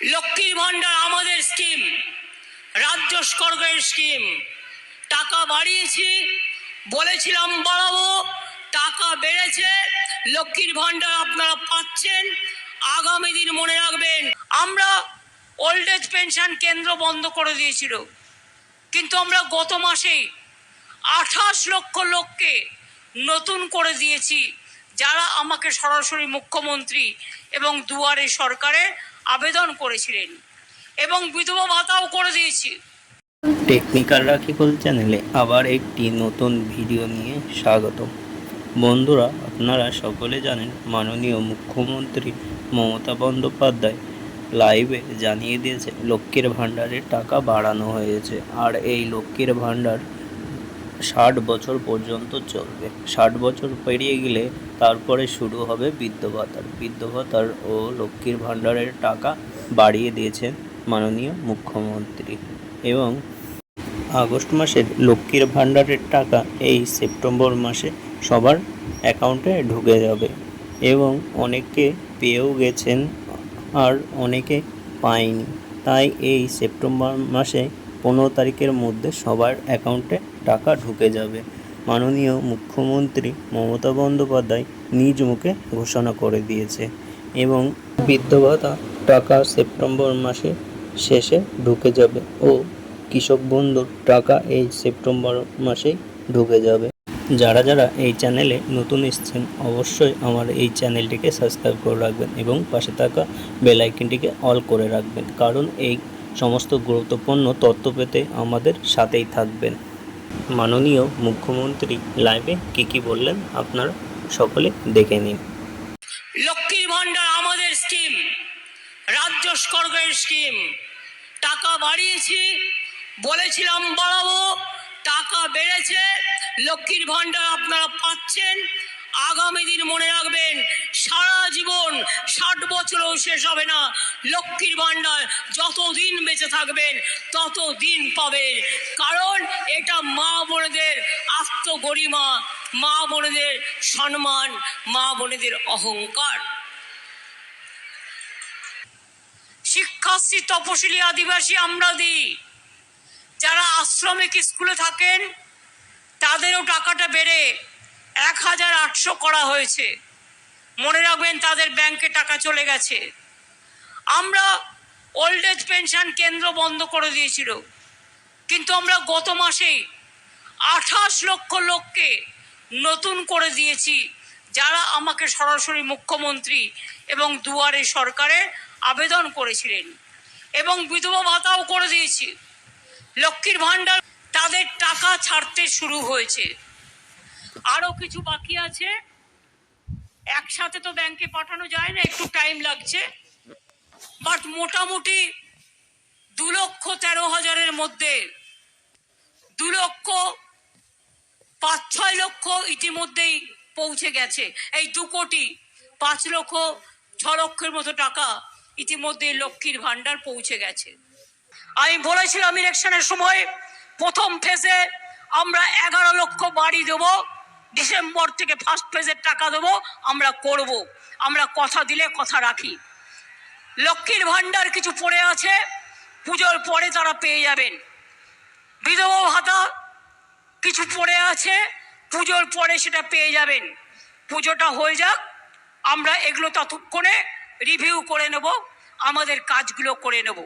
লক্ষ্মীর ভান্ডার আমাদের স্কিম, রাজ্য সরকারের স্কিম। টাকা বাড়িয়েছি, বলেছিলাম বাড়াবো, টাকা বেড়েছে। লক্ষ্মীর ভান্ডার আপনারা পাচ্ছেন। আগামী দিন মনে রাখবেন, আমরা ওল্ড এজ পেনশন কেন্দ্র বন্ধ করে দিয়েছিল, কিন্তু আমরা গত মাসেই 28 লক্ষ লোককে নতুন করে দিয়েছি, যারা আমাকে সরাসরি মুখ্যমন্ত্রী এবং দুয়ারে সরকারে আবেদন করেছিলেন, এবং বিধবা ভাতাও করে দিয়েছি। টেকনিক্যাল রাখিকুল চ্যানেলে আবার একটি নতুন ভিডিও নিয়ে স্বাগত। বন্ধুরা, আপনারা সকলে জানেন মাননীয় মুখ্যমন্ত্রী মমতা বন্দ্যোপাধ্যায় লাইভে জানিয়ে দিয়েছে লক্ষ্মীর ভাণ্ডারের টাকা বাড়ানো হয়েছে। আর এই লক্ষ্মীর ভাণ্ডার 60 বছর পর্যন্ত চলবে। 60 বছর পেরিয়ে গেলে তারপরে শুরু হবে বৃদ্ধ ভাতার ও লক্ষ্মীর ভাণ্ডারের টাকা বাড়িয়ে দিয়েছেন মাননীয় মুখ্যমন্ত্রী। এবং আগস্ট মাসের লক্ষ্মীর ভাণ্ডারের টাকা এই সেপ্টেম্বর মাসে সবার অ্যাকাউন্টে ঢুকে যাবে, এবং অনেকে পেয়েও গেছেন আর অনেকে পায়নি। তাই এই সেপ্টেম্বর মাসে 15 তারিখের মধ্যে সবার অ্যাকাউন্টে টাকা ঢুকে যাবে। মাননীয় মুখ্যমন্ত্রী মমতা বন্দ্যোপাধ্যায় নিজ মুখে ঘোষণা করে দিয়েছে, এবং বৃদ্ধ ভাতা টাকা সেপ্টেম্বর মাসে শেষে ঢুকে যাবে ও কৃষক বন্ধুর টাকা এই সেপ্টেম্বর মাসেই ঢুকে যাবে। যারা যারা এই চ্যানেলে নতুন এসেছেন, অবশ্যই আমার এই চ্যানেলটিকে সাবস্ক্রাইব করে রাখবেন এবং পাশে থাকা বেল আইকনটিকে অল করে রাখবেন, কারণ এই সমস্ত গুরুত্বপূর্ণ তথ্য পেতে আমাদের সাথেই থাকবেন। মাননীয় মুখ্যমন্ত্রী লাইভে কি বললেন আপনারা সকলে দেখে নিন। লক্ষ্মীর ভান্ডার আমাদের স্কিম, রাজ্য সরকারের স্কিম। টাকা বাড়িয়েছি, বলেছিলাম বাড়াবো, টাকা বেড়েছে। লক্ষ্মীর ভান্ডার আপনারা পাচ্ছেন। আগামী দিন মনে রাখবেন, সারা জীবন 60 বছরও শেষ হবে না। লক্ষ্মীর ভান্ডার যতদিন বেঁচে থাকবেন ততদিন পাবেন, কারণ এটা মা বোনেদের আত্মগরিমা, মা বোনেদের সম্মান, মা বোনেদের অহংকার। শিক্ষাশ্রী তপশিলি আদিবাসী আমরা দিই। যারা আশ্রমিক স্কুলে থাকেন তাদেরও টাকাটা বেড়ে 1800 করা হয়েছে। মনে রাখবেন, তাদের ব্যাংকে টাকা চলে গেছে। আমরা ওল্ড এজ পেনশন কেন্দ্র বন্ধ করে দিয়েছিল, কিন্তু আমরা গত মাসেই 28 লক্ষ লোককে নতুন করে দিয়েছি, যারা আমাকে সরাসরি মুখ্যমন্ত্রী এবং দুয়ারে সরকারে আবেদন করেছিলেন, এবং বিধবা ভাতাও করে দিয়েছি। লক্ষ্মীর ভান্ডার তাদের টাকা ছাড়তে শুরু হয়েছে। আরো কিছু বাকি আছে, একসাথে তো ব্যাংকে পাঠানো যায় না, একটু টাইম লাগছে। বাট মোটামুটি 2,13,000-এর মধ্যে 2,05,6 লক্ষ ইতিমধ্যেই পৌঁছে গেছে। এই 2,05,6 মতো টাকা ইতিমধ্যে লক্ষ্মীর ভান্ডার পৌঁছে গেছে। আমি বলেছিলাম ইলেকশনের সময়, প্রথম ফেজে আমরা 11 লক্ষ বাড়ি দেবো, ডিসেম্বর থেকে ফার্স্ট ফেজের টাকা দেবো। আমরা করব, আমরা কথা দিলে কথা রাখি। লক্ষ্মীর ভান্ডার কিছু পড়ে আছে, পুজোর পরে তারা পেয়ে যাবেন। বিধবা ভাতা কিছু পড়ে আছে, পুজোর পরে সেটা পেয়ে যাবেন। পুজোটা হয়ে যাক, আমরা এগুলো ততক্ষণে রিভিউ করে নেব, আমাদের কাজগুলো করে নেব।